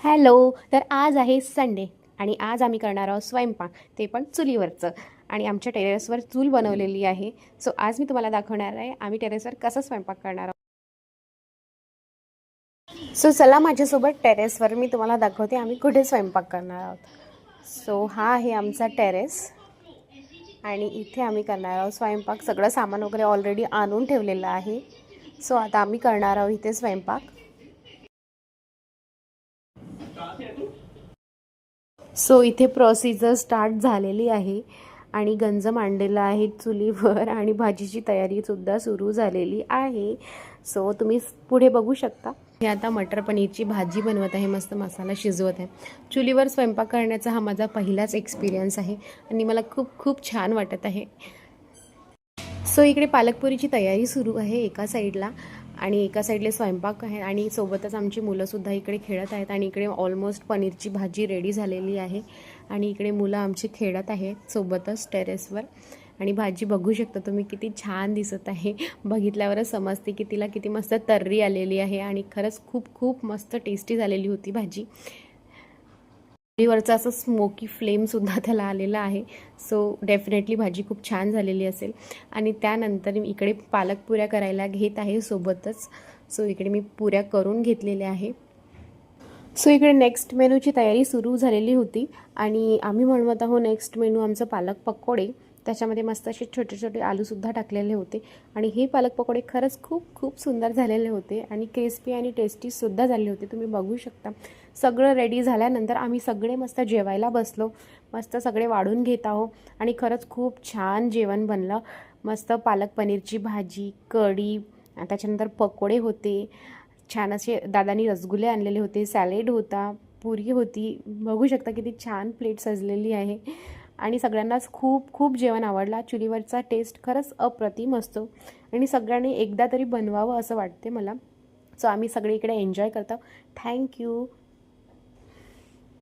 Hello. तर आज आहे संडे आणि आज आम्ही करणार आहोत स्वयंपाक, ते पण चुलीवरचं. आणि आमच्या टेरेसवर चूल बनवलेली आहे. सो आज मी तुम्हाला दाखवणार आहे आम्ही टेरेसवर कसा स्वयंपाक करणार आहोत. सो चला माझ्यासोबत टेरेसवर, मी तुम्हाला दाखवते आम्ही कुठे स्वयंपाक करणार आहोत. सो हा आहे आमचा टेरेस आणि इथे आम्ही करणार आहोत स्वयंपाक. सगळं सामान वगैरे ऑलरेडी आणून ठेवलेलं आहे. सो आता आम्ही करणार आहोत इथे स्वयंपाक. सो इथे प्रोसिजर स्टार्ट झालेली आहे आणि गंज मांडलेला आहे चुलीवर आणि भाजीची तयारीसुद्धा सुरू झालेली आहे. सो तुम्ही पुढे बघू शकता. मी आता मटर पनीरची भाजी बनवत आहे, मस्त मसाला शिजवत आहे. चुलीवर स्वयंपाक करण्याचा हा माझा पहिलाच एक्सपिरियन्स आहे आणि मला खूप खूप छान वाटत आहे. सो इकडे पालकपुरीची तयारी सुरू आहे एका साईडला आणि एका साईडला स्वयंपाक आहे आणि सोबतच आमची मुलंसुद्धा इकडे खेळत आहेत आणि इकडे ऑलमोस्ट पनीरची भाजी रेडी झालेली आहे आणि इकडे मुलं आमची खेळत आहेत सोबतच टेरेसवर. आणि भाजी बघू शकता तुम्ही किती छान दिसत आहे. बघितल्यावरच समजते की तिला किती मस्त तर्री आलेली आहे आणि खरंच खूप खूप मस्त टेस्टी झालेली होती भाजी. चुलीवरचा असं स्मोकी फ्लेमसुद्धा त्याला आलेला आहे. सो डेफिनेटली भाजी खूप छान झालेली असेल. आणि त्यानंतर मी इकडे पालक पुऱ्या करायला घेत आहे सोबतच. सो इकडे मी पुऱ्या करून घेतलेल्या आहे. सो इकडे नेक्स्ट मेनूची तयारी सुरू झालेली होती आणि आम्ही बनवत आहोत नेक्स्ट मेनू आमचं पालक पकोडे. त्याच्यामध्ये मस्त असे छोटे छोटे आलूसुद्धा टाकलेले होते आणि हे पालक पकोडे खरंच खूप खूप सुंदर झालेले होते आणि क्रिस्पी आणि टेस्टीसुद्धा झाले होते. तुम्ही बघू शकता. सगळं रेडी झाल्यानंतर आम्ही सगळे मस्त जेवायला बसलो. मस्त सगळे वाढून घेत आहोत आणि खरंच खूप छान जेवण बनलं. मस्त पालक पनीरची भाजी, कढी, त्याच्यानंतर पकोडे होते. छान असे दादानी रसगुल्ले आणलेले होते, सॅलेड होता, पुरी होती. बघू शकता किती छान प्लेट सजलेली आहे आणि सगळ्यांनाच खूप खूप जेवण आवडला. चुलीवरचा टेस्ट खरंच अप्रतिम असतो आणि सगळ्यांनी एकदा तरी बनवावं असं वाटते मला. सो आम्ही सगळे इकडे एन्जॉय करतो. थँक्यू.